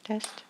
Test.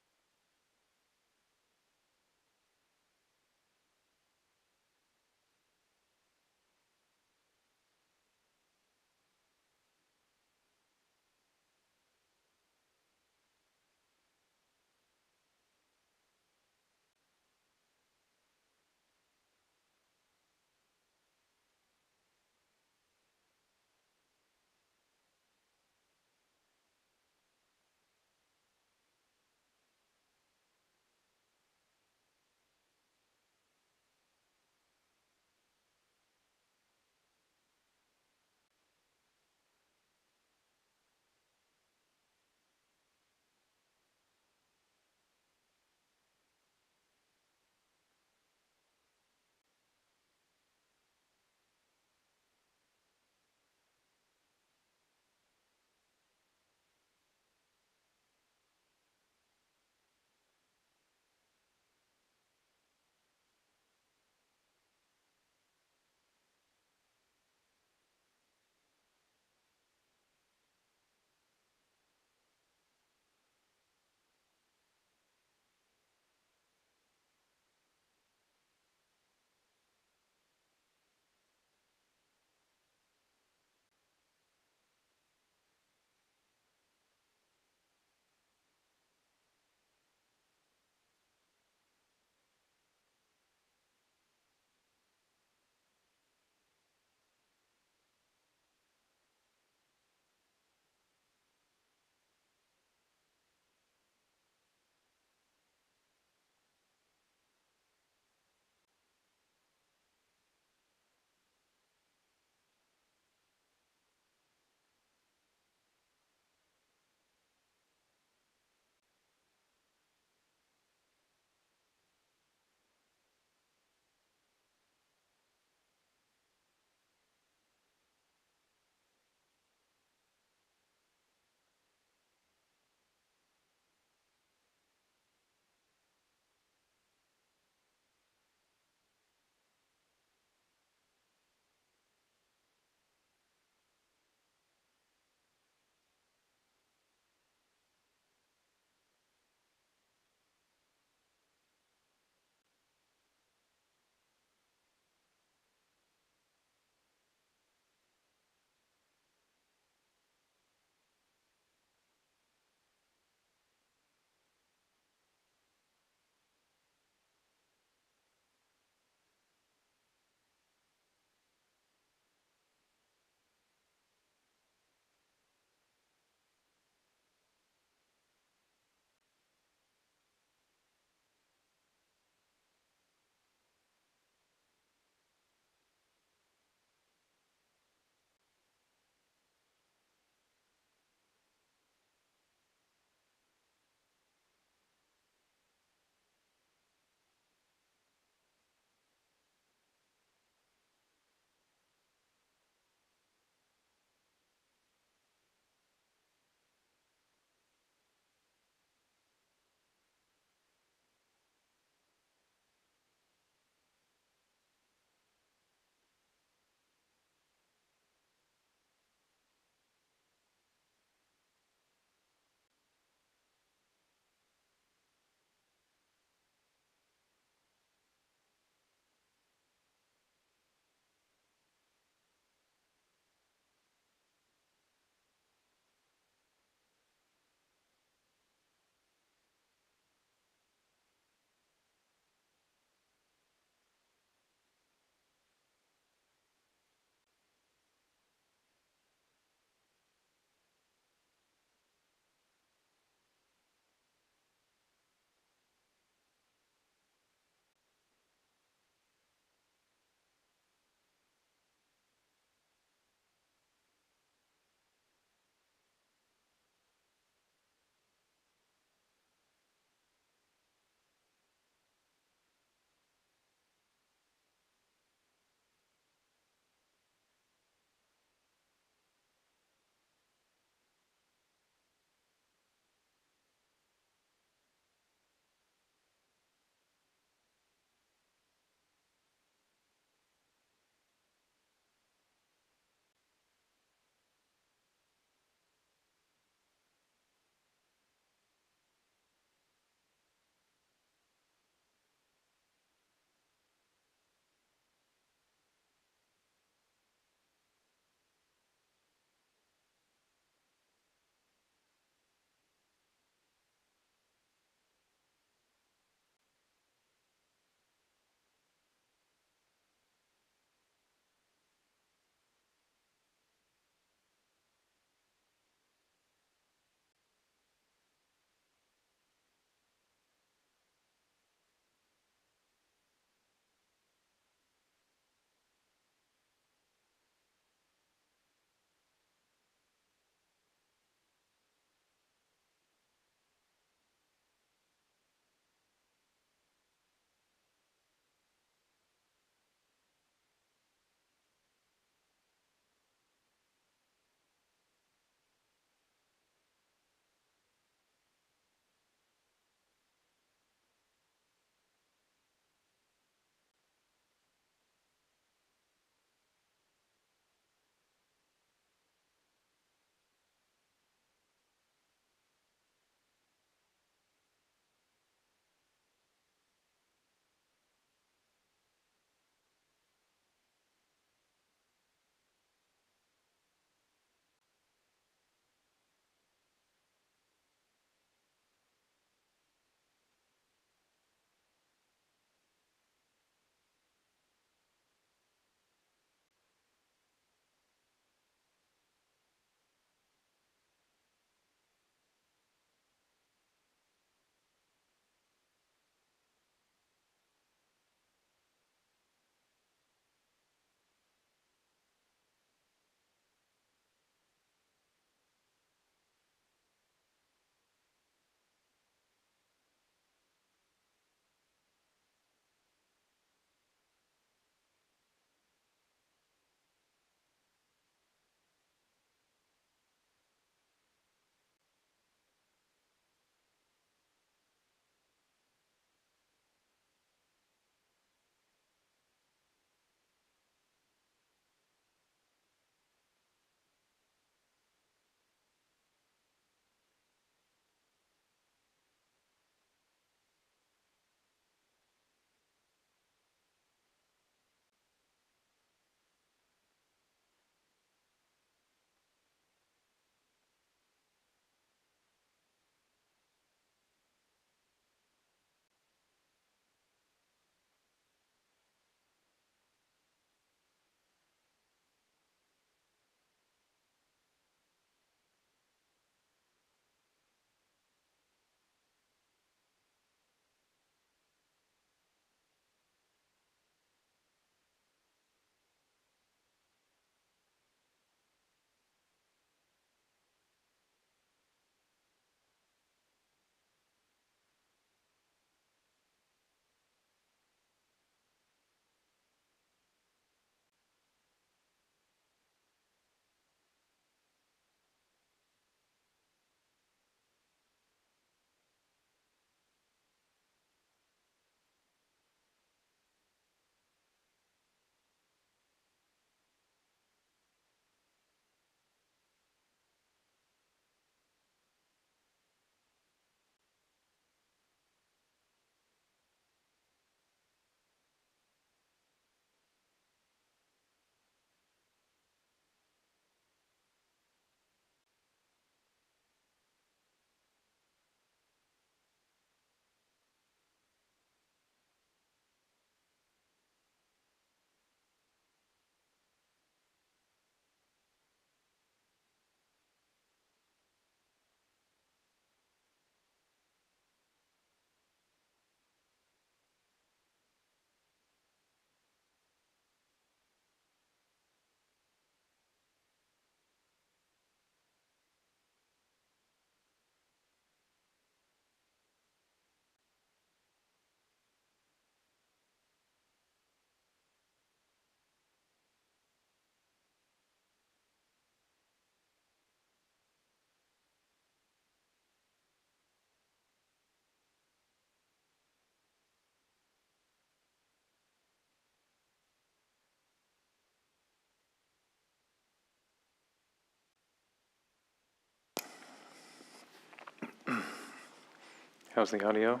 How's the audio?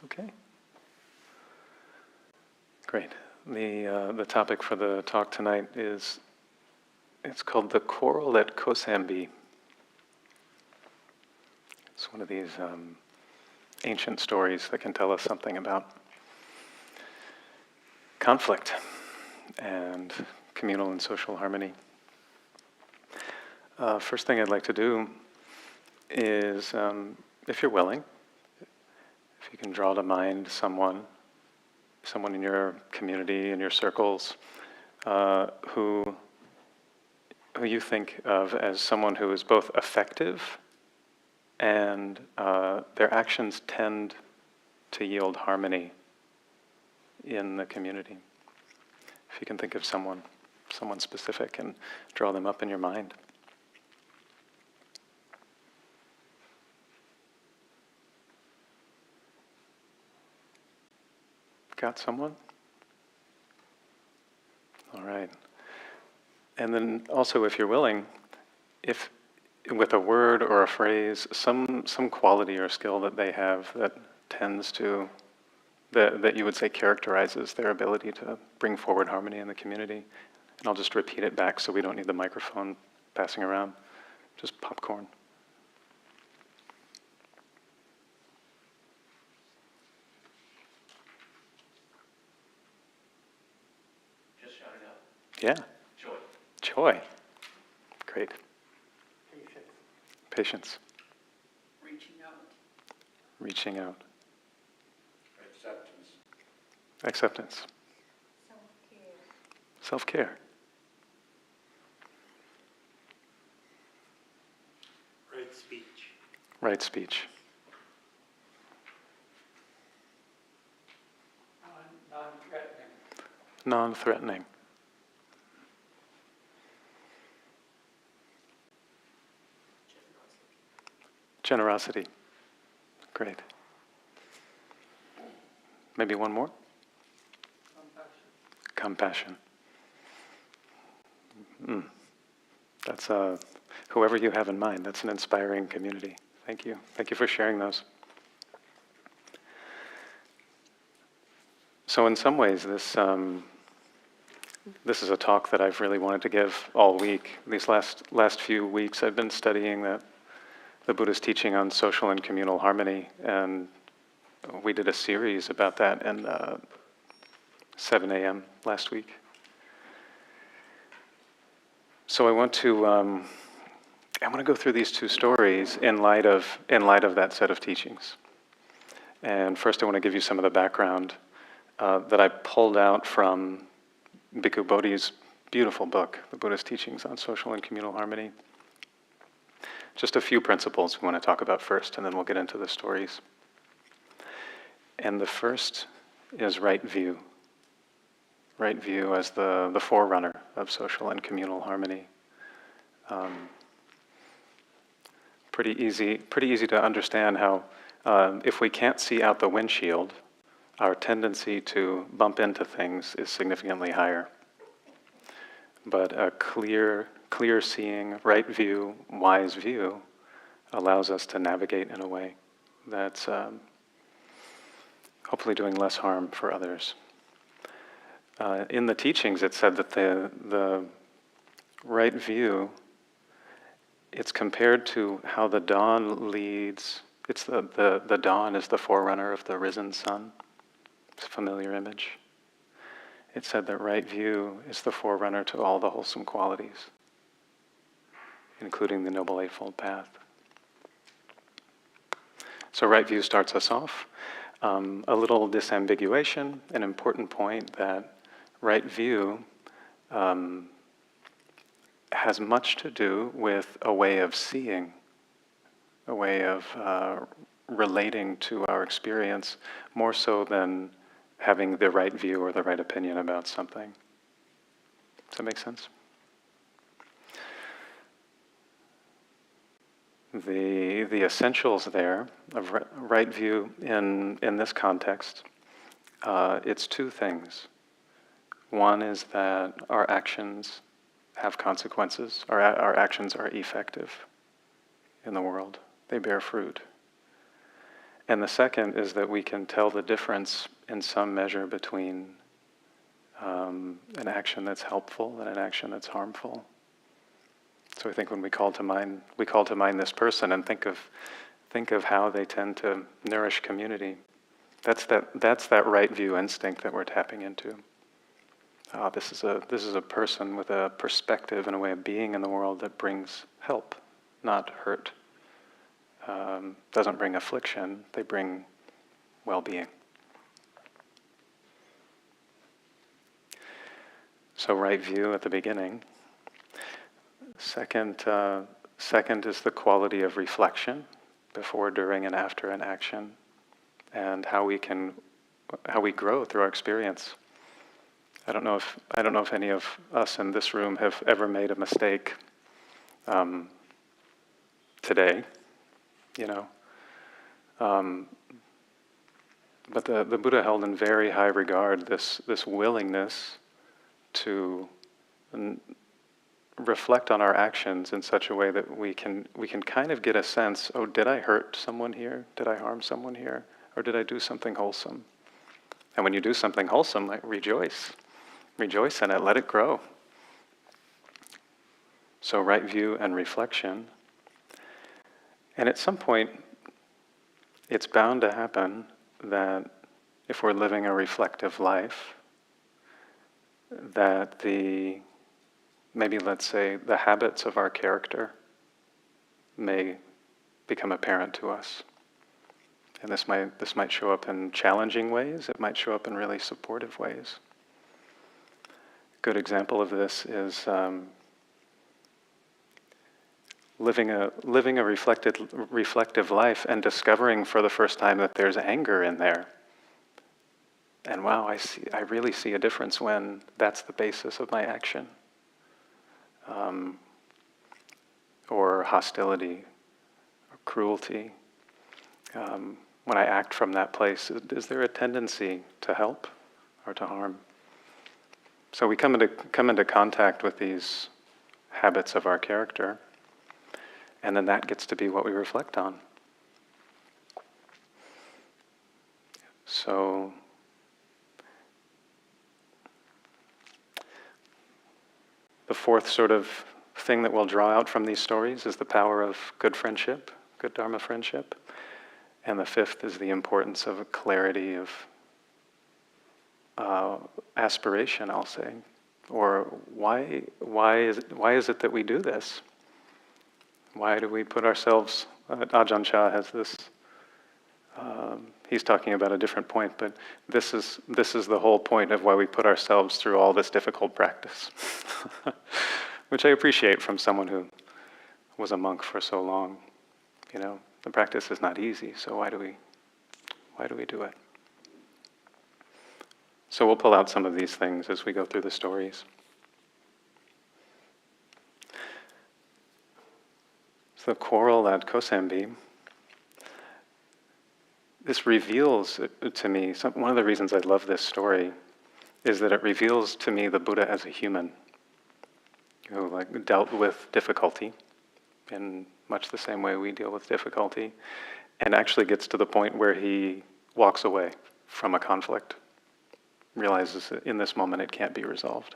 Okay. Great. The topic for the talk tonight it's called The Quarrel at Kosambi. It's one of these ancient stories that can tell us something about conflict and communal and social harmony. First thing I'd like to do is, if you're willing, if you can draw to mind someone in your community, in your circles, who you think of as someone who is both effective and their actions tend to yield harmony in the community. If you can think of someone specific and draw them up in your mind. Got someone? All right. And then also, if you're willing, if with a word or a phrase, some quality or skill that they have that tends to, that you would say characterizes their ability to bring forward harmony in the community. And I'll just repeat it back so we don't need the microphone passing around. Just popcorn. Yeah. Joy. Great. Patience. Reaching out. Acceptance. Self-care. Right speech. Non-threatening. Generosity. Great. Maybe one more? Compassion. That's whoever you have in mind. That's an inspiring community. Thank you. Thank you for sharing those. So in some ways, this is a talk that I've really wanted to give all week. These last few weeks, I've been studying the Buddha's teaching on social and communal harmony, and we did a series about that in 7 a.m. last week. So I want to go through these two stories in light of that set of teachings. And first, I want to give you some of the background that I pulled out from Bhikkhu Bodhi's beautiful book, The Buddha's Teachings on Social and Communal Harmony. Just a few principles we want to talk about first, and then we'll get into the stories. And the first is right view. Right view as the forerunner of social and communal harmony. Pretty easy to understand how if we can't see out the windshield, our tendency to bump into things is significantly higher. But a clear seeing, right view, wise view allows us to navigate in a way that's hopefully doing less harm for others. In the teachings, it said that the right view, it's compared to how the dawn leads. It's the dawn is the forerunner of the risen sun. It's a familiar image. It said that right view is the forerunner to all the wholesome qualities, including the Noble Eightfold Path. So right view starts us off. A little disambiguation, an important point that right view has much to do with a way of seeing, a way of relating to our experience, more so than having the right view or the right opinion about something. Does that make sense? The essentials there of right view in this context, it's two things. One is that our actions have consequences. Our actions are effective in the world. They bear fruit. And the second is that we can tell the difference in some measure between an action that's helpful and an action that's harmful. So I think when we call to mind this person and think of how they tend to nourish community. That's that right view instinct that we're tapping into. This is a person with a perspective and a way of being in the world that brings help, not hurt. Doesn't bring affliction, they bring well-being. So right view at the beginning. Second is the quality of reflection before, during, and after an action, and how we grow through our experience. I don't know if any of us in this room have ever made a mistake today, but the Buddha held in very high regard this willingness to reflect on our actions in such a way that we can kind of get a sense, oh, did I hurt someone here? Did I harm someone here? Or did I do something wholesome? And when you do something wholesome, like rejoice. Rejoice in it, let it grow. So right view and reflection. And at some point, it's bound to happen that if we're living a reflective life, that maybe let's say the habits of our character may become apparent to us. And this might show up in challenging ways, it might show up in really supportive ways. A good example of this is living a reflective life and discovering for the first time that there's anger in there. And wow, I really see a difference when that's the basis of my action. Or hostility, or cruelty. When I act from that place, is there a tendency to help or to harm? So we come into contact with these habits of our character, and then that gets to be what we reflect on. So the fourth sort of thing that we'll draw out from these stories is the power of good friendship, good Dharma friendship. And the fifth is the importance of a clarity of aspiration, I'll say. Or why is it that we do this? Why do we put ourselves, Ajahn Chah has this, he's talking about a different point, but this is the whole point of why we put ourselves through all this difficult practice, which I appreciate from someone who was a monk for so long. The practice is not easy, so why do we do it? So we'll pull out some of these things as we go through the stories. So Quarrel at Kosambi, this reveals to me, one of the reasons I love this story is that it reveals to me the Buddha as a human who dealt with difficulty in much the same way we deal with difficulty, and actually gets to the point where he walks away from a conflict, realizes that in this moment it can't be resolved.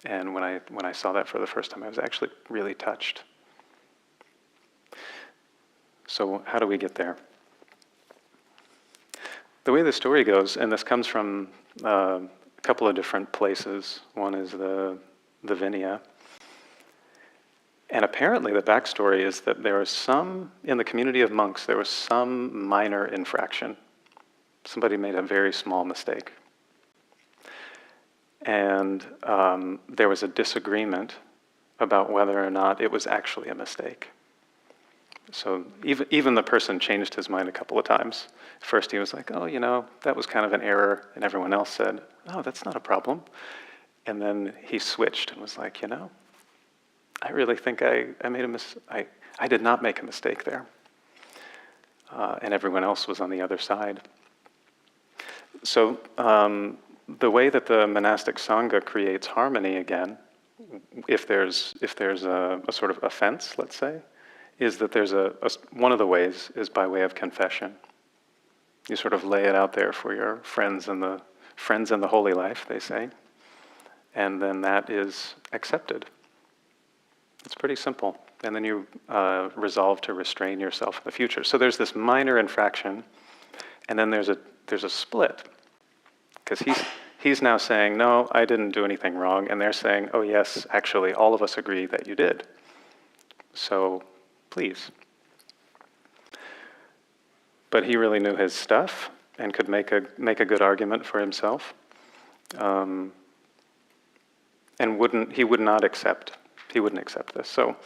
And when I saw that for the first time, I was actually really touched. So how do we get there? The way the story goes, and this comes from a couple of different places. One is the Vinaya. And apparently the backstory is that in the community of monks, there was some minor infraction. Somebody made a very small mistake. And there was a disagreement about whether or not it was actually a mistake. So even the person changed his mind a couple of times. First he was like, oh, that was kind of an error. And everyone else said, oh, that's not a problem. And then he switched and was like, I really think I made a mistake. I did not make a mistake there. And everyone else was on the other side. So the way that the monastic sangha creates harmony again, if there's a sort of offense, let's say, is that there's one of the ways is by way of confession. You sort of lay it out there for your friends in the holy life, they say, and then that is accepted. It's pretty simple. And then you resolve to restrain yourself in the future. So there's this minor infraction, and then there's a split, because he's now saying, no, I didn't do anything wrong, and they're saying, oh yes, actually, all of us agree that you did. So please. But he really knew his stuff and could make a good argument for himself, and he wouldn't accept this. So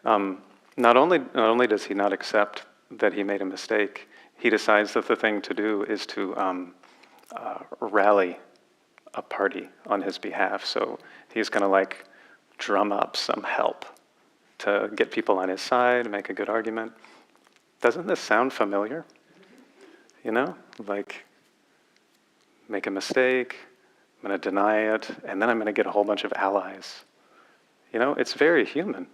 not only does he not accept that he made a mistake, he decides that the thing to do is to rally a party on his behalf. So he's going to drum up some help to get people on his side, make a good argument. Doesn't this sound familiar? You know, make a mistake, I'm going to deny it, and then I'm going to get a whole bunch of allies. You know, it's very human.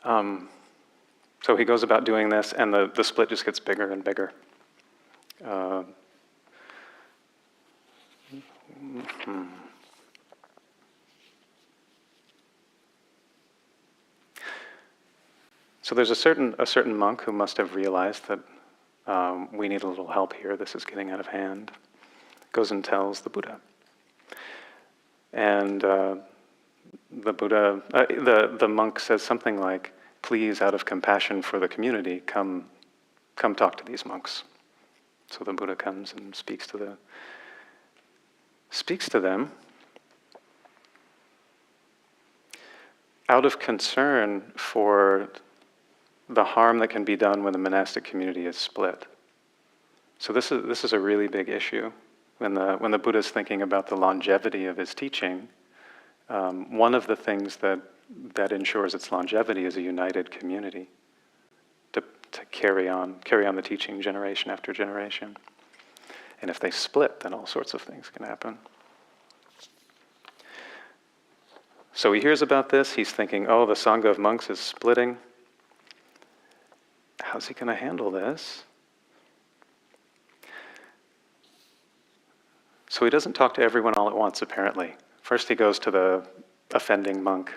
So he goes about doing this, and the split just gets bigger and bigger. So there's a certain monk who must have realized that we need a little help here. This is getting out of hand. Goes and tells the Buddha. And the Buddha, the monk says something like, "Please, out of compassion for the community, come talk to these monks." So the Buddha comes and speaks to them out of concern for the harm that can be done when the monastic community is split. So this is a really big issue. When the Buddha is thinking about the longevity of his teaching, one of the things that ensures its longevity is a united community to carry on the teaching generation after generation. And if they split, then all sorts of things can happen. So he hears about this, he's thinking, oh, the Sangha of monks is splitting. How's he going to handle this? So he doesn't talk to everyone all at once, apparently. First he goes to the offending monk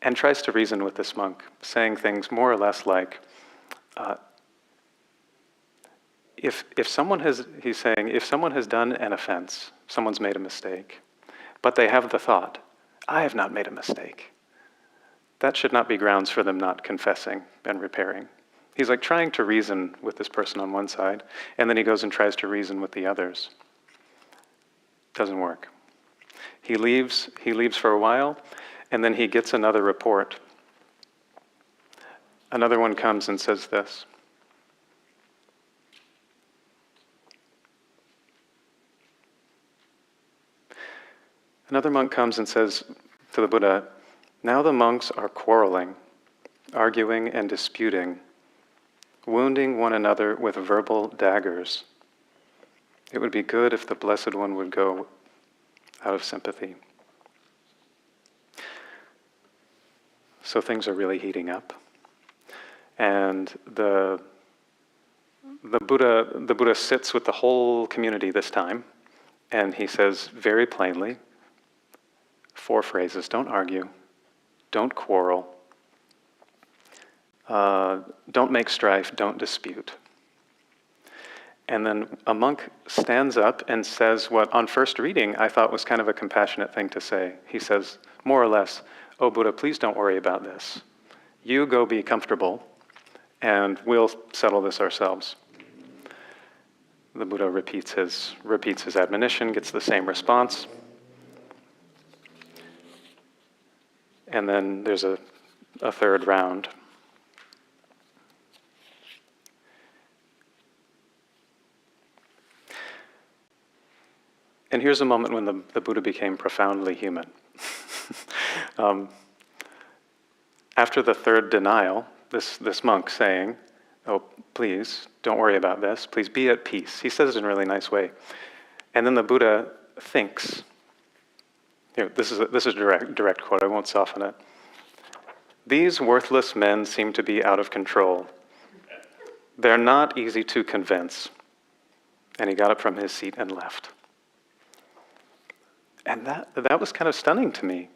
and tries to reason with this monk, saying things more or less like, if someone has done an offense, someone's made a mistake, but they have the thought, I have not made a mistake, that should not be grounds for them not confessing and repairing. He's trying to reason with this person on one side, and then he goes and tries to reason with the others. Doesn't work. He leaves for a while, and then he gets another report. Another one comes and says this. Another monk comes and says to the Buddha, now the monks are quarreling, arguing and disputing, wounding one another with verbal daggers. It would be good if the Blessed One would go out of sympathy. So things are really heating up. And the Buddha sits with the whole community this time, and he says very plainly, 4 phrases: don't argue, don't quarrel, don't make strife, don't dispute. And then a monk stands up and says what on first reading I thought was kind of a compassionate thing to say. He says, more or less, oh Buddha, please don't worry about this. You go be comfortable, and we'll settle this ourselves. The Buddha repeats his admonition, gets the same response. And then there's a third round. And here's a moment when the Buddha became profoundly human. After the third denial, this monk saying, oh, please, don't worry about this. Please be at peace. He says it in a really nice way. And then the Buddha thinks, here, this is a direct quote, I won't soften it. These worthless men seem to be out of control. They're not easy to convince. And he got up from his seat and left. And that was kind of stunning to me,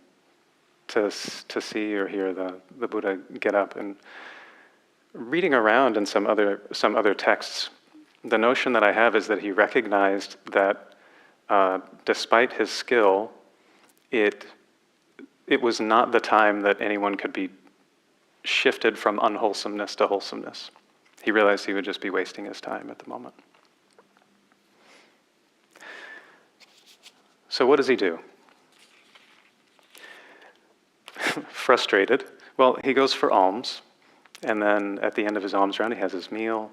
to see or hear the Buddha get up. And reading around in some other texts, the notion that I have is that he recognized that despite his skill, it was not the time that anyone could be shifted from unwholesomeness to wholesomeness. He realized he would just be wasting his time at the moment. So what does he do? Frustrated. Well, he goes for alms, and then at the end of his alms round, he has his meal.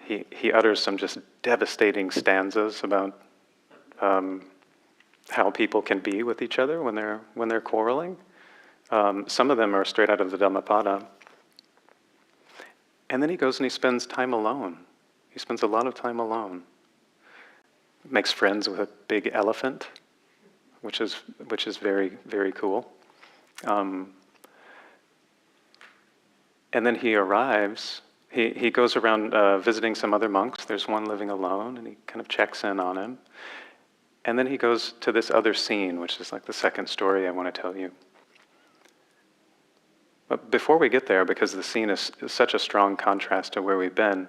He utters some just devastating stanzas about how people can be with each other when they're quarreling. Some of them are straight out of the Dhammapada. And then he goes and he spends time alone. He spends a lot of time alone. Makes friends with a big elephant, which is very, very cool. And then he arrives. He goes around visiting some other monks. There's one living alone, and he kind of checks in on him. And then he goes to this other scene, which is like the second story I want to tell you. But before we get there, because the scene is such a strong contrast to where we've been,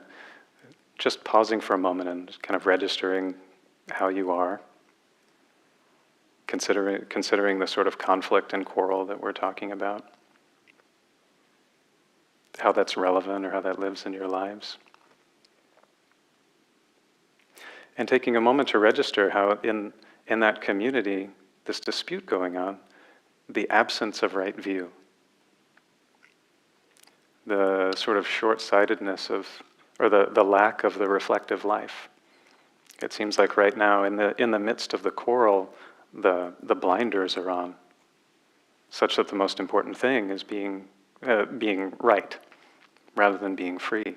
just pausing for a moment and kind of registering how you are, considering the sort of conflict and quarrel that we're talking about, how that's relevant or how that lives in your lives. And taking a moment to register how in that community, this dispute going on, the absence of right view, the sort of short-sightedness or the lack of the reflective life. It seems like right now, in the midst of the quarrel, the blinders are on, such that the most important thing is being right, rather than being free.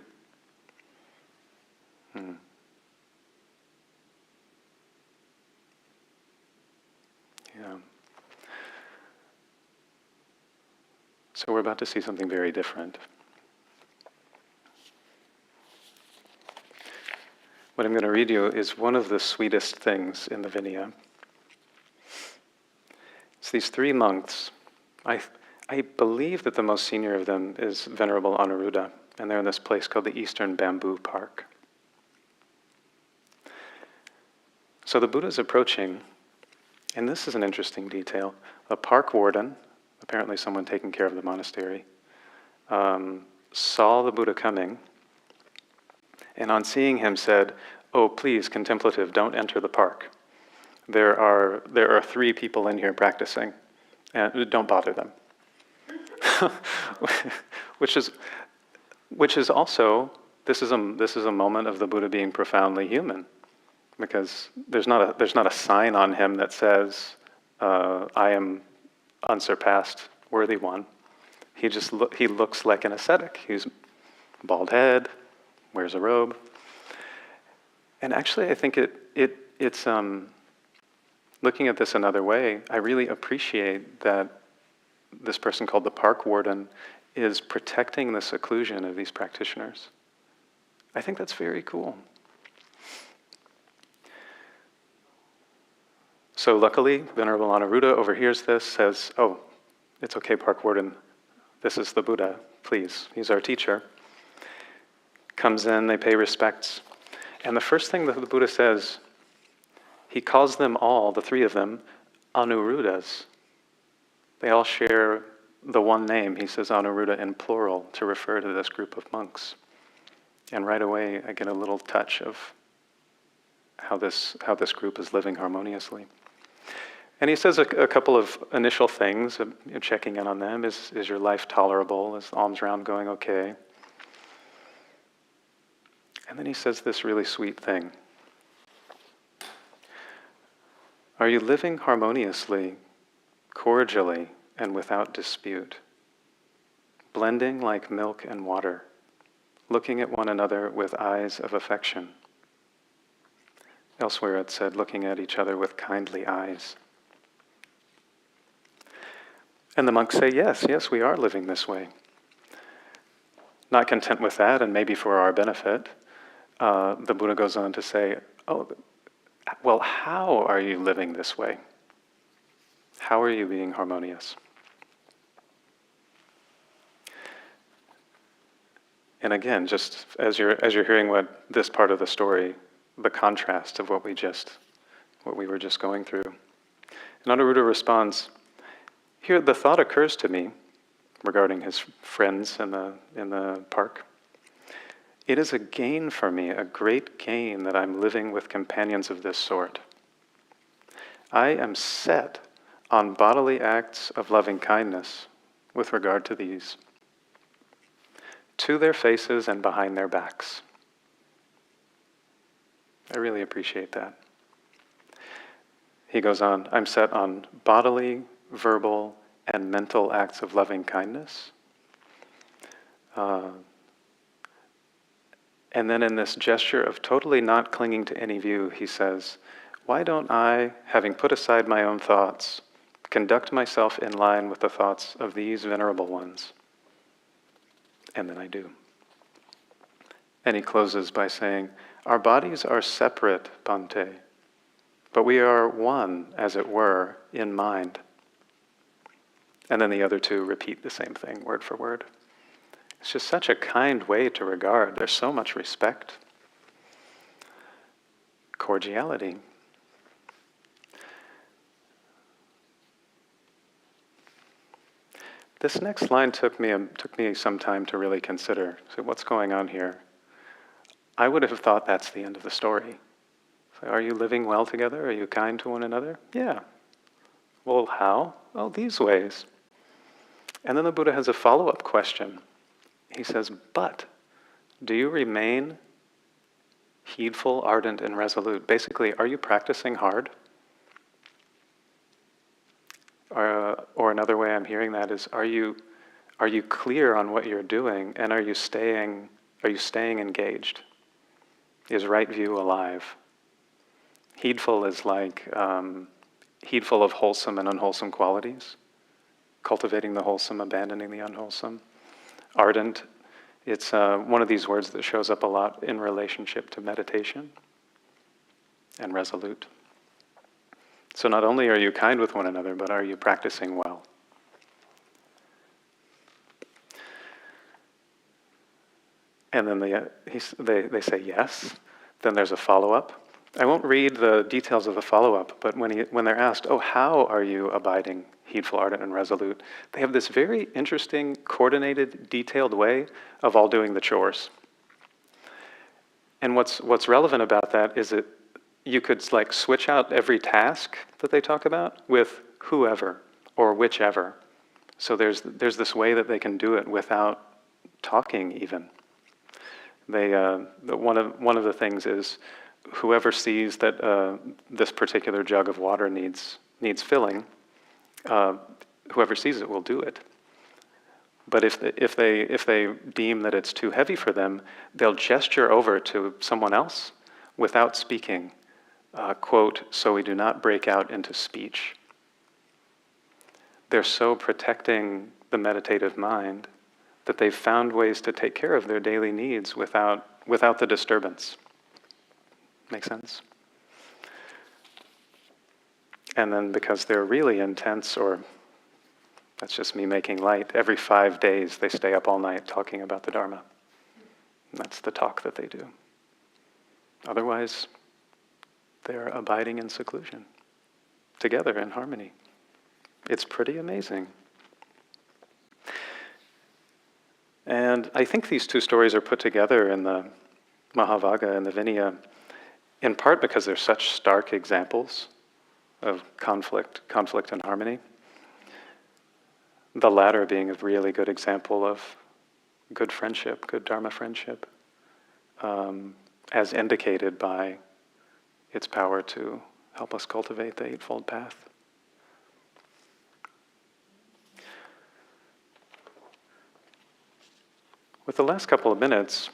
Yeah. So we're about to see something very different. What I'm going to read you is one of the sweetest things in the Vinaya. It's these three monks. I believe that the most senior of them is Venerable Anuruddha, and they're in this place called the Eastern Bamboo Park. So the Buddha's approaching, and this is an interesting detail. A park warden, apparently someone taking care of the monastery, saw the Buddha coming, and on seeing him said, "Oh, please, contemplative, don't enter the park. There are 3 people in here practicing, and don't bother them." which is also, this is a moment of the Buddha being profoundly human, because there's not a sign on him that says, "I am unsurpassed, worthy one." He looks like an ascetic. He's bald head, wears a robe. And actually, I think it's looking at this another way, I really appreciate that this person called the park warden is protecting the seclusion of these practitioners. I think that's very cool. So luckily, Venerable Anuruddha overhears this, says, "Oh, it's okay, park warden. This is the Buddha, please. He's our teacher." Comes in, they pay respects. And the first thing that the Buddha says, he calls them all, the 3 of them, Anuruddhas. They all share the one name. He says Anuruddha in plural to refer to this group of monks. And right away, I get a little touch of how this group is living harmoniously. And he says a couple of initial things, checking in on them. Is your life tolerable? Is the alms round going okay? And then he says this really sweet thing. Are you living harmoniously, cordially, and without dispute? Blending like milk and water, looking at one another with eyes of affection. Elsewhere it said, looking at each other with kindly eyes. And the monks say, yes, yes, we are living this way. Not content with that, and maybe for our benefit, the Buddha goes on to say, oh, well, how are you living this way? How are you being harmonious? And again, just as you're hearing what this part of the story, the contrast of what we were just going through. And Anuruddha responds, here the thought occurs to me regarding his friends in the park. It is a gain for me, a great gain, that I'm living with companions of this sort. I am set on bodily acts of loving kindness with regard to these, to their faces and behind their backs. I really appreciate that. He goes on, I'm set on bodily, verbal, and mental acts of loving kindness. And then in this gesture of totally not clinging to any view, he says, why don't I, having put aside my own thoughts, conduct myself in line with the thoughts of these venerable ones? And then I do. And he closes by saying, our bodies are separate, Bhante, but we are one, as it were, in mind. And then the other two repeat the same thing, word for word. It's just such a kind way to regard. There's so much respect, cordiality. This next line took me some time to really consider. So what's going on here? I would have thought that's the end of the story. So are you living well together? Are you kind to one another? Yeah. Well, how? Oh, these ways. And then the Buddha has a follow-up question. He says, but do you remain heedful, ardent, and resolute? Basically, are you practicing hard? Or another way I'm hearing that is, are you clear on what you're doing, and are you staying engaged? Is right view alive? Heedful is like heedful of wholesome and unwholesome qualities, cultivating the wholesome, abandoning the unwholesome. Ardent, it's one of these words that shows up a lot in relationship to meditation. And resolute. So not only are you kind with one another, but are you practicing well? And then they say yes. Then there's a follow-up. I won't read the details of the follow-up, but when they're asked, oh, how are you abiding heedful, ardent, and resolute? They have this very interesting, coordinated, detailed way of all doing the chores. And what's relevant about that is that you could like switch out every task that they talk about with whoever or whichever. So there's this way that they can do it without talking even. One of the things is whoever sees that this particular jug of water needs filling, whoever sees it will do it. But if they deem that it's too heavy for them, they'll gesture over to someone else without speaking. Quote, so we do not break out into speech. They're so protecting the meditative mind that they've found ways to take care of their daily needs without the disturbance. Make sense? And then because they're really intense, or that's just me making light, every 5 days they stay up all night talking about the Dharma. And that's the talk that they do. Otherwise, they're abiding in seclusion, together in harmony. It's pretty amazing. And I think these two stories are put together in the Mahavagga and the Vinaya, in part because they're such stark examples of conflict and harmony. The latter being a really good example of good friendship, good Dharma friendship, as indicated by its power to help us cultivate the Eightfold Path. With the last couple of minutes,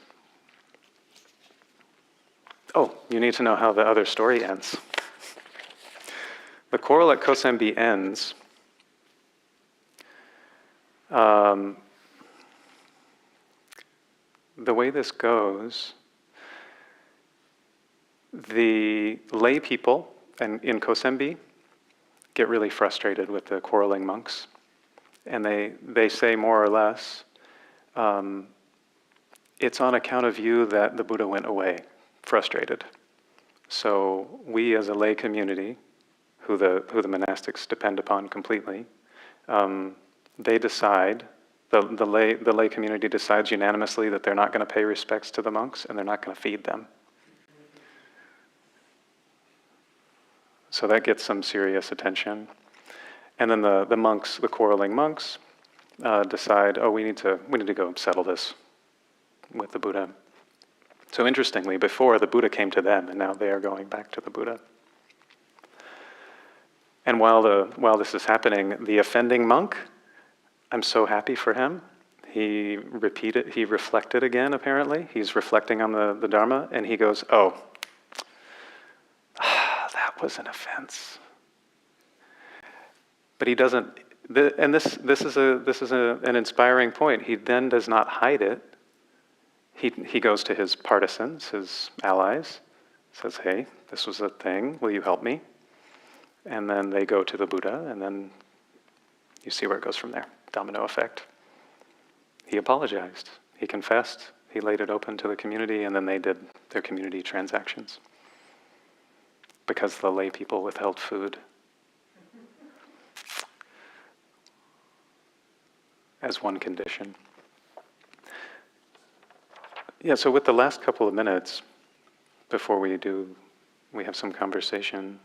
you need to know how the other story ends. The quarrel at Kosambi ends Um, the way this goes, the lay people in Kosambi get really frustrated with the quarreling monks. And they say more or less, it's on account of you that the Buddha went away, frustrated. So we as a lay community, who the monastics depend upon completely, they decide, the lay community decides unanimously that they're not going to pay respects to the monks and they're not going to feed them. So that gets some serious attention. And then the monks, the quarreling monks, decide, oh, we need to go settle this with the Buddha. So interestingly, before the Buddha came to them, and now they are going back to the Buddha. And while this is happening, the offending monk, I'm so happy for him. He reflected again, apparently. He's reflecting on the Dharma, and he goes, oh, that was an offense. But he doesn't, and this is an inspiring point. He then does not hide it. He goes to his partisans, his allies, says, hey, this was a thing, will you help me? And then they go to the Buddha, and then you see where it goes from there. Domino effect. He apologized, he confessed, he laid it open to the community, and then they did their community transactions. Because the lay people withheld food. As one condition. Yeah, so with the last couple of minutes, before we have some conversation.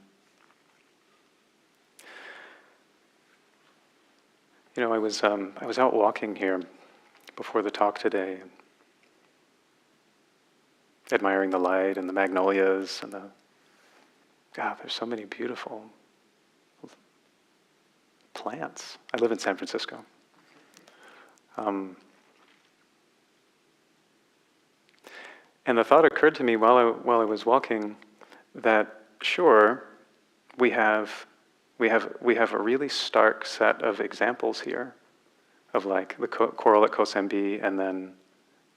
You know, I was out walking here before the talk today, admiring the light and the magnolias and God, there's so many beautiful plants. I live in San Francisco. And the thought occurred to me while I was walking that sure, we have a really stark set of examples here of like the Quarrel at Kosambi and then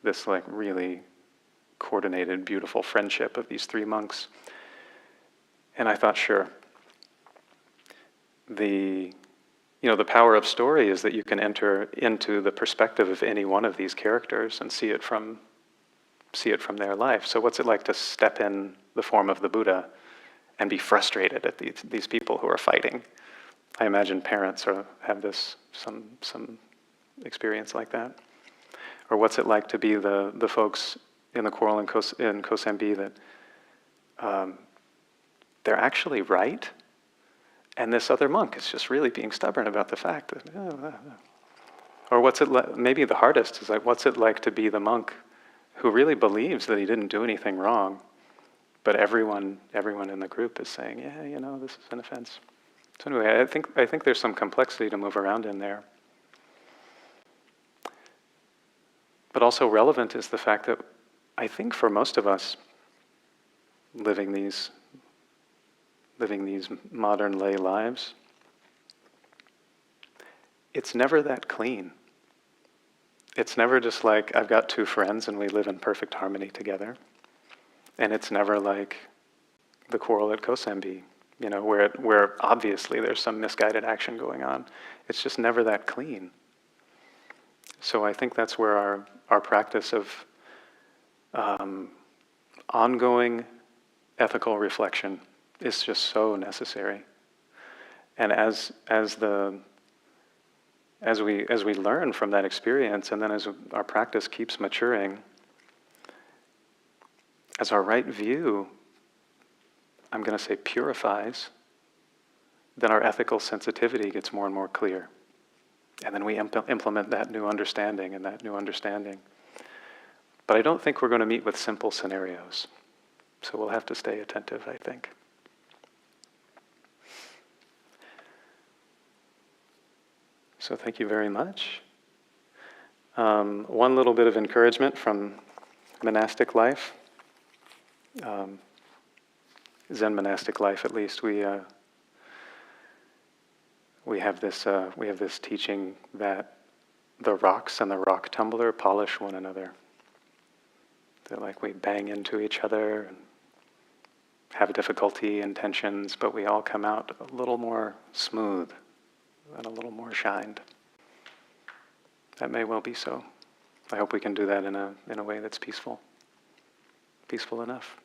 this like really coordinated, beautiful friendship of these three monks. And I thought, sure, the power of story is that you can enter into the perspective of any one of these characters and see it from their life. So what's it like to step in the form of the Buddha and be frustrated at these people who are fighting? I imagine parents have some experience like that. Or what's it like to be the folks in the Quarrel in Kosambi that they're actually right, and this other monk is just really being stubborn about the fact that, or what's it like, maybe the hardest is like, what's it like to be the monk who really believes that he didn't do anything wrong, but everyone in the group is saying, yeah, this is an offense. So anyway, I think there's some complexity to move around in there. But also relevant is the fact that I think for most of us living these modern lay lives, it's never that clean. It's never just like, I've got two friends and we live in perfect harmony together. And it's never like the Quarrel at Kosambi, where obviously there's some misguided action going on. It's just never that clean. So I think that's where our practice of ongoing ethical reflection is just so necessary. And as we learn from that experience, and then as our practice keeps maturing, as our right view, I'm going to say purifies, then our ethical sensitivity gets more and more clear. And then we implement that new understanding and that new understanding. But I don't think we're going to meet with simple scenarios. So we'll have to stay attentive, I think. So thank you very much. One little bit of encouragement from monastic life. Zen monastic life, at least, we have this teaching that the rocks and the rock tumbler polish one another. They're like we bang into each other and have difficulty and tensions, but we all come out a little more smooth and a little more shined. That may well be so. I hope we can do that in a way that's peaceful enough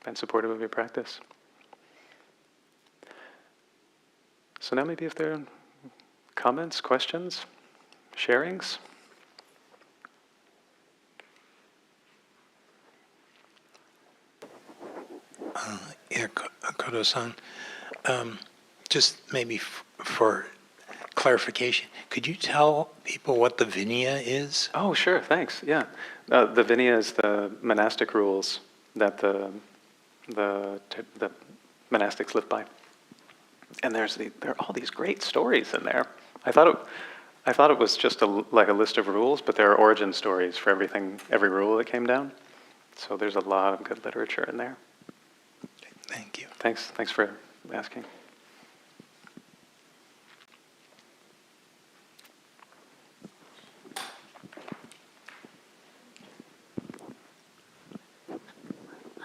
and supportive of your practice. So now maybe if there are comments, questions, sharings. Yeah, Kodo-san, just maybe for clarification, could you tell people what the Vinaya is? Oh, sure, thanks, yeah. The Vinaya is the monastic rules that the monastics live by. And there are all these great stories in there. I thought it was just like a list of rules, but there are origin stories for every rule that came down. So there's a lot of good literature in there. Thank you. Thanks for asking.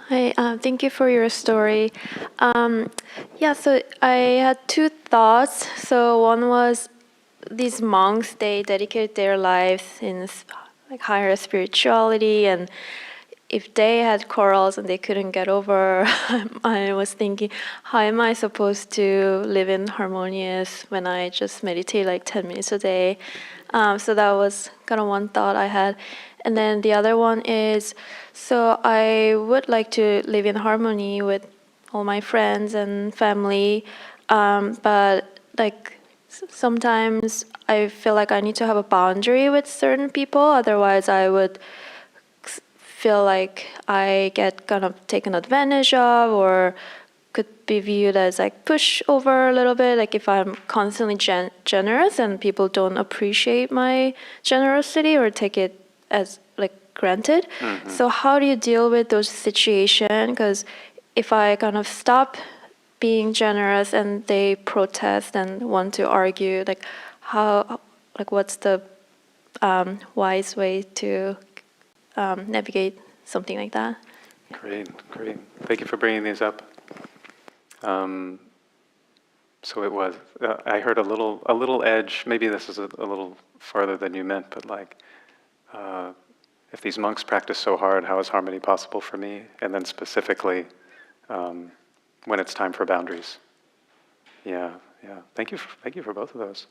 Hi, thank you for your story. So I had two thoughts. So one was these monks, they dedicate their lives in like higher spirituality, and if they had quarrels and they couldn't get over, I was thinking, how am I supposed to live in harmonious when I just meditate like 10 minutes a day? So that was kind of one thought I had. And then the other one is, so I would like to live in harmony with all my friends and family, but like sometimes I feel like I need to have a boundary with certain people, otherwise I would feel like I get kind of taken advantage of, or could be viewed as like pushover a little bit, like if I'm constantly generous and people don't appreciate my generosity or take it as like granted. Mm-hmm. So how do you deal with those situations? Because if I kind of stop being generous and they protest and want to argue, like what's the wise way to navigate something like that? Great. Thank you for bringing these up. So it was. I heard a little edge. Maybe this is a little farther than you meant, but like, if these monks practice so hard, how is harmony possible for me? And then specifically, when it's time for boundaries. Yeah. Thank you for both of those.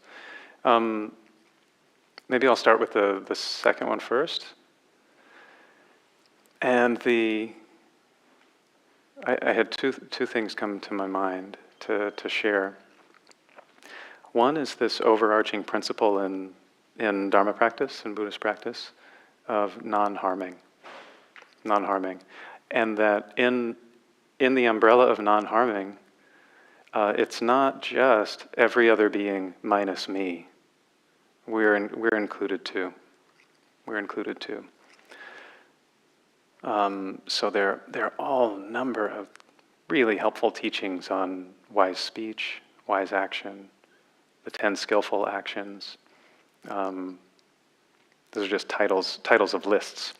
Maybe I'll start with the second one first. And I had two things come to my mind to share. One is this overarching principle in Dharma practice, in Buddhist practice, of non-harming, and that in the umbrella of non-harming, it's not just every other being minus me. We're included too. So there are all number of really helpful teachings on wise speech, wise action, the 10 skillful actions. Those are just titles of lists,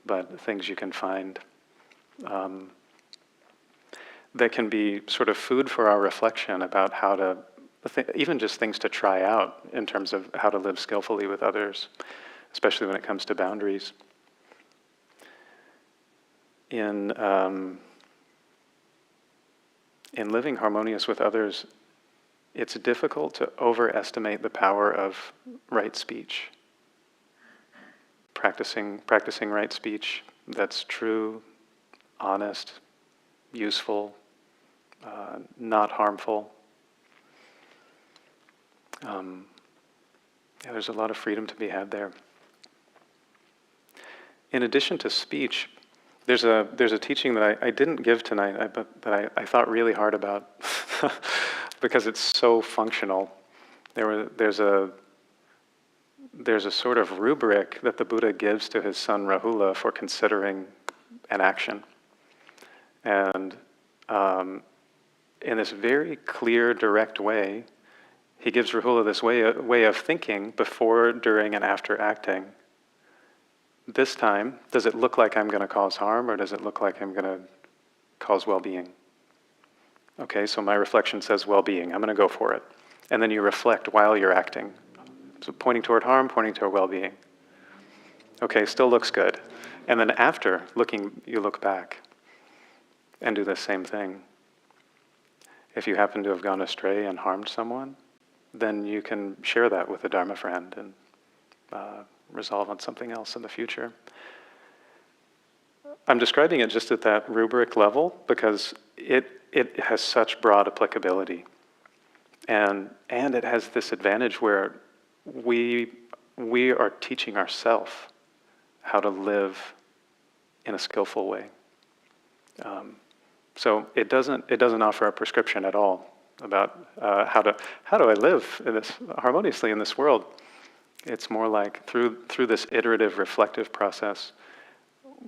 but things you can find that can be sort of food for our reflection about how to, even just things to try out in terms of how to live skillfully with others, especially when it comes to boundaries. In living harmonious with others, it's difficult to overestimate the power of right speech. Practicing right speech that's true, honest, useful, not harmful. There's a lot of freedom to be had there. In addition to speech, there's a teaching that I didn't give tonight, but that I thought really hard about because it's so functional. There's a sort of rubric that the Buddha gives to his son Rahula for considering an action, and in this very clear, direct way, he gives Rahula this way of thinking before, during, and after acting. This time, does it look like I'm going to cause harm, or does it look like I'm going to cause well-being? Okay, so my reflection says well-being. I'm going to go for it. And then you reflect while you're acting. So pointing toward harm, pointing toward well-being. Okay, still looks good. And then after looking, you look back and do the same thing. If you happen to have gone astray and harmed someone, then you can share that with a Dharma friend and resolve on something else in the future. I'm describing it just at that rubric level because it has such broad applicability. And it has this advantage where we are teaching ourselves how to live in a skillful way. So it doesn't offer a prescription at all about how do I live in this harmoniously in this world. It's more like through this iterative, reflective process,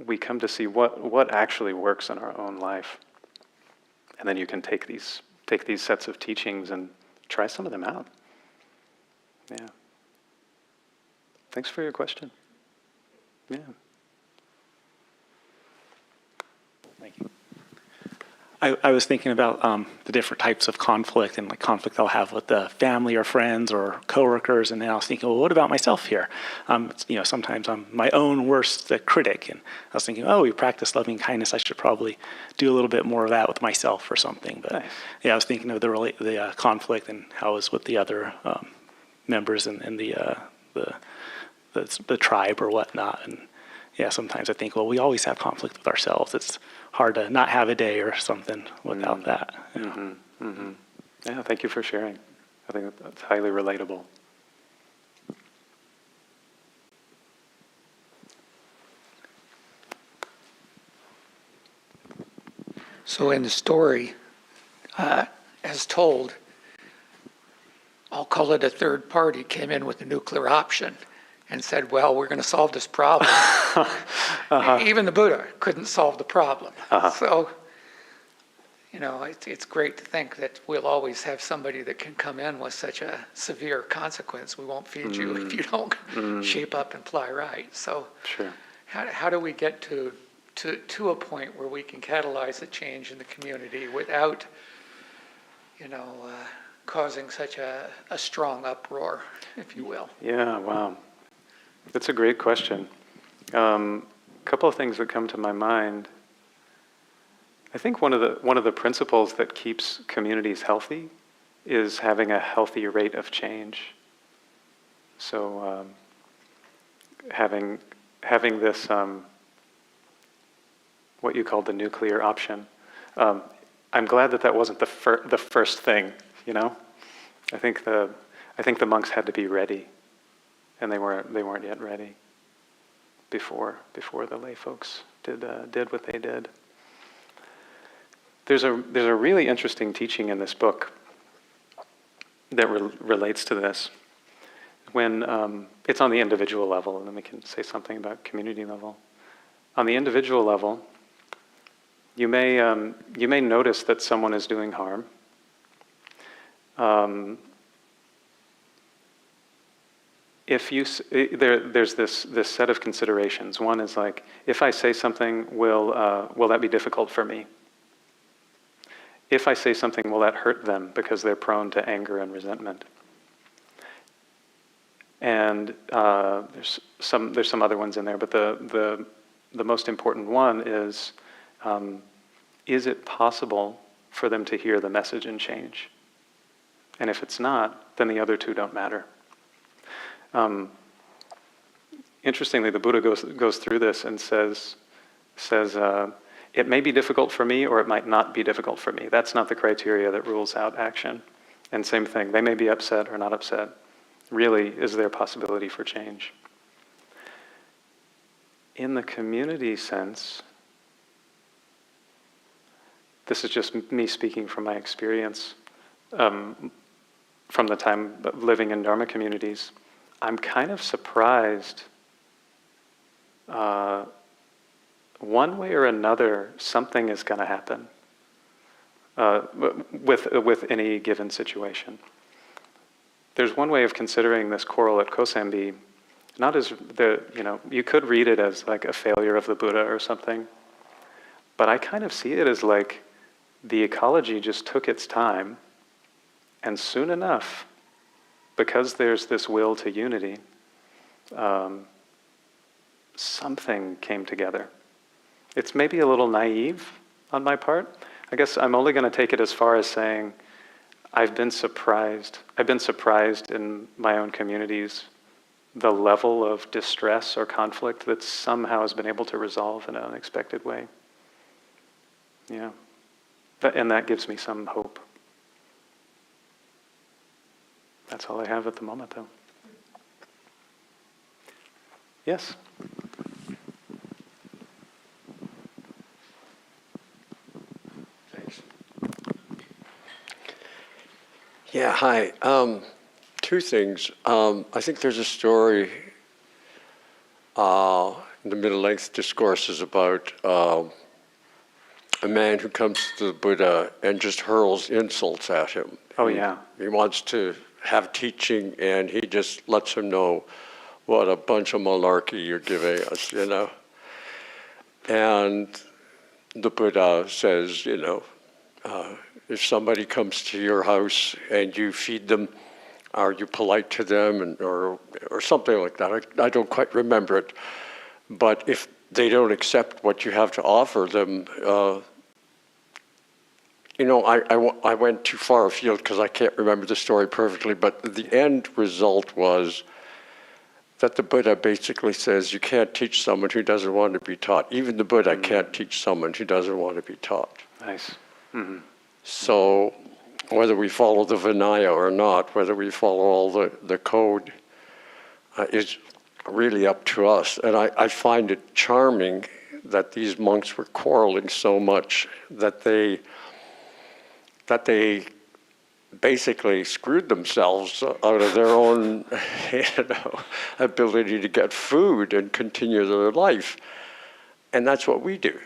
we come to see what actually works in our own life, and then you can take these sets of teachings and try some of them out. Yeah. Thanks for your question. Yeah. Thank you. I was thinking about the different types of conflict and like conflict I'll have with the family or friends or coworkers, and then I was thinking, well, what about myself here? Sometimes I'm my own worst critic, and I was thinking, oh, we practice loving kindness. I should probably do a little bit more of that with myself or something. But Nice. yeah, I was thinking of the conflict and how it was with the other members in the tribe or whatnot, and yeah, sometimes I think, well, we always have conflict with ourselves. It's hard to not have a day or something without that. You know? Mm-hmm. Mm-hmm. Yeah, thank you for sharing. I think that's highly relatable. So in the story, as told, I'll call it a third party, came in with a nuclear option and said, well, we're going to solve this problem. Even the Buddha couldn't solve the problem. So, it's great to think that we'll always have somebody that can come in with such a severe consequence. We won't feed you if you don't shape up and fly right. So Sure. how do we get to a point where we can catalyze a change in the community without, causing such a strong uproar, if you will? Yeah, wow. That's a great question. A couple of things that come to my mind. I think one of the principles that keeps communities healthy is having a healthy rate of change. So having this what you called the nuclear option. I'm glad that wasn't the first thing. I think the monks had to be ready, and they weren't yet ready before the lay folks did what they did. There's a really interesting teaching in this book that relates to this. When it's on the individual level, and then we can say something about community level. On the individual level, you may notice that someone is doing harm. There's this set of considerations. One is like, if I say something, will that be difficult for me? If I say something, will that hurt them because they're prone to anger and resentment? And there's some other ones in there, but the most important one is it possible for them to hear the message and change? And if it's not, then the other two don't matter. Interestingly, the Buddha goes through this and says, it may be difficult for me or it might not be difficult for me. That's not the criteria that rules out action. And same thing, they may be upset or not upset. Really, is there a possibility for change? In the community sense, this is just me speaking from my experience from the time of living in Dharma communities. I'm kind of surprised, one way or another, something is going to happen with any given situation. there's one way of considering this quarrel at Kosambi, not as you could read it as like a failure of the Buddha or something, but I kind of see it as like the ecology just took its time, and soon enough, because there's this will to unity, something came together. It's maybe a little naive on my part. I guess I'm only going to take it as far as saying I've been surprised. I've been surprised in my own communities the level of distress or conflict that somehow has been able to resolve in an unexpected way. Yeah. And that gives me some hope. That's all I have at the moment, though. Yes? Thanks. Yeah, hi. Two things. I think there's a story in the middle-length discourses about a man who comes to the Buddha and just hurls insults at him. Oh, yeah. He wants to have teaching, and he just lets him know what a bunch of malarkey you're giving us, you know. And the Buddha says, if somebody comes to your house and you feed them, are you polite to them, or something like that? I don't quite remember it. But if they don't accept what you have to offer them, I went too far afield because I can't remember the story perfectly, but the end result was that the Buddha basically says you can't teach someone who doesn't want to be taught. Even the Buddha can't teach someone who doesn't want to be taught. Nice. Mm-hmm. So whether we follow the Vinaya or not, whether we follow all the code, is really up to us. And I find it charming that these monks were quarreling so much that they basically screwed themselves out of their own ability to get food and continue their life. And that's what we do.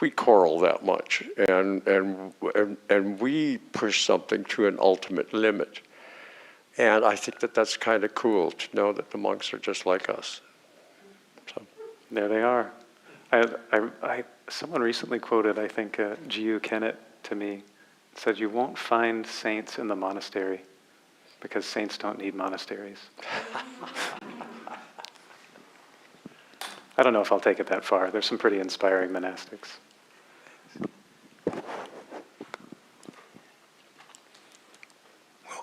We quarrel that much, and we push something to an ultimate limit. And I think that that's kind of cool to know that the monks are just like us. So. There they are. Someone recently quoted, I think, G.U. Kennett to me, said, "You won't find saints in the monastery because saints don't need monasteries." I don't know if I'll take it that far. There's some pretty inspiring monastics.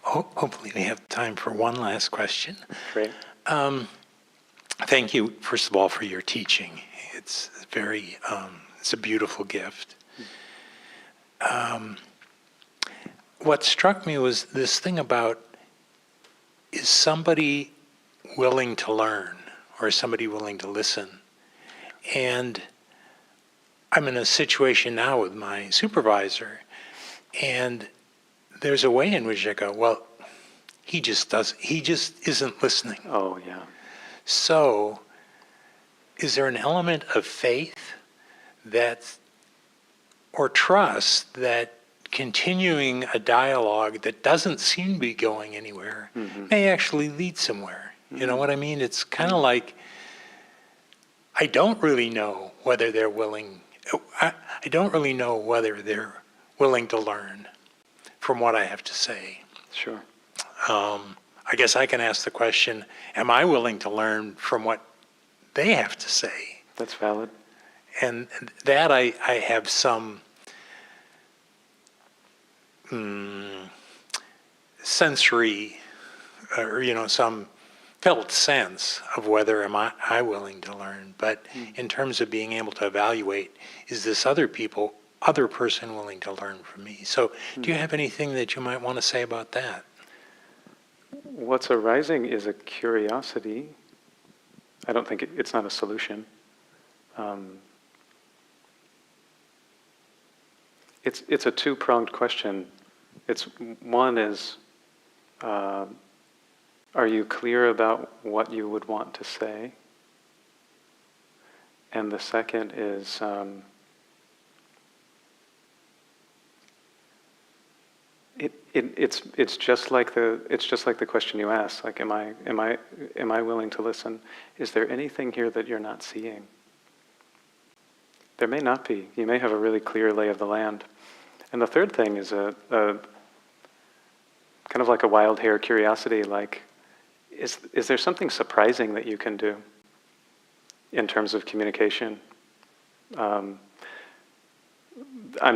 Well, hopefully we have time for one last question. Great. Thank you, first of all, for your teaching. It's it's a beautiful gift. What struck me was this thing about, is somebody willing to learn, or is somebody willing to listen? And I'm in a situation now with my supervisor, and there's a way in which I go, well, he just isn't listening. Oh, yeah. So, is there an element of faith or trust that continuing a dialogue that doesn't seem to be going anywhere may actually lead somewhere? You know what I mean? It's kind of like, I don't really know whether they're willing. I don't really know whether they're willing to learn from what I have to say. Sure. I guess I can ask the question, am I willing to learn from what they have to say? That's valid. And that I have some sensory, or some felt sense of whether am I willing to learn. But in terms of being able to evaluate, is this other person willing to learn from me? So do you have anything that you might want to say about that? What's arising is a curiosity. I don't think it's not a solution. It's a two-pronged question. One is, are you clear about what you would want to say? And the second is, it's just like the question you asked. Like, am I willing to listen? Is there anything here that you're not seeing? There may not be. You may have a really clear lay of the land. And the third thing is a kind of like a wild hair curiosity. Like, is there something surprising that you can do in terms of communication? I'm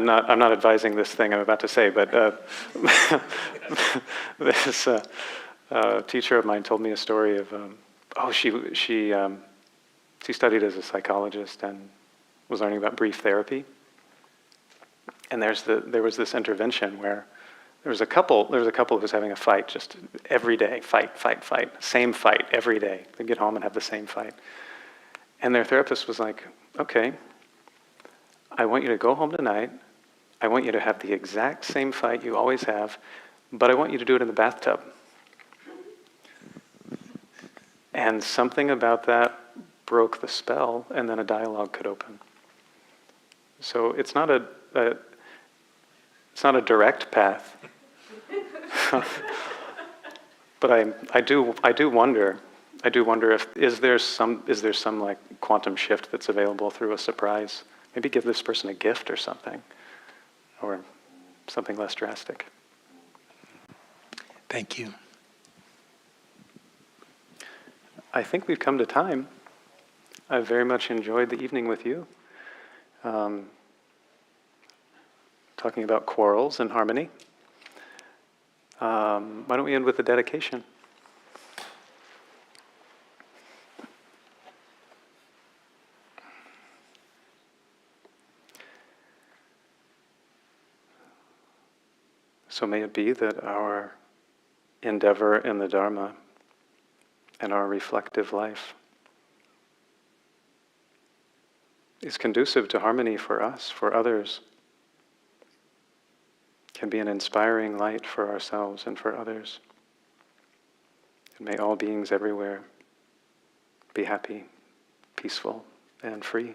not advising this thing I'm about to say, but this teacher of mine told me a story of she studied as a psychologist and was learning about brief therapy. And there was this intervention where there was a couple who was having a fight just every day, fight, same fight every day. They'd get home and have the same fight. And their therapist was like, okay, I want you to go home tonight. I want you to have the exact same fight you always have, but I want you to do it in the bathtub. And something about that broke the spell, and then a dialogue could open. So it's not a direct path, but I do wonder if is there some like quantum shift that's available through a surprise. Maybe give this person a gift or something less drastic. Thank you. I think we've come to time. I've very much enjoyed the evening with you. Talking about quarrels and harmony. Why don't we end with a dedication? So may it be that our endeavor in the Dharma and our reflective life is conducive to harmony for us, for others, can be an inspiring light for ourselves and for others. And may all beings everywhere be happy, peaceful, and free.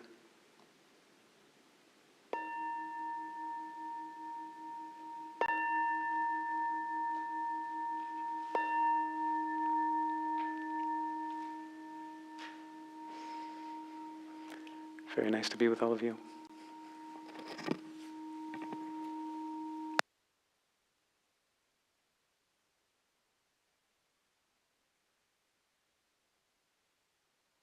Very nice to be with all of you.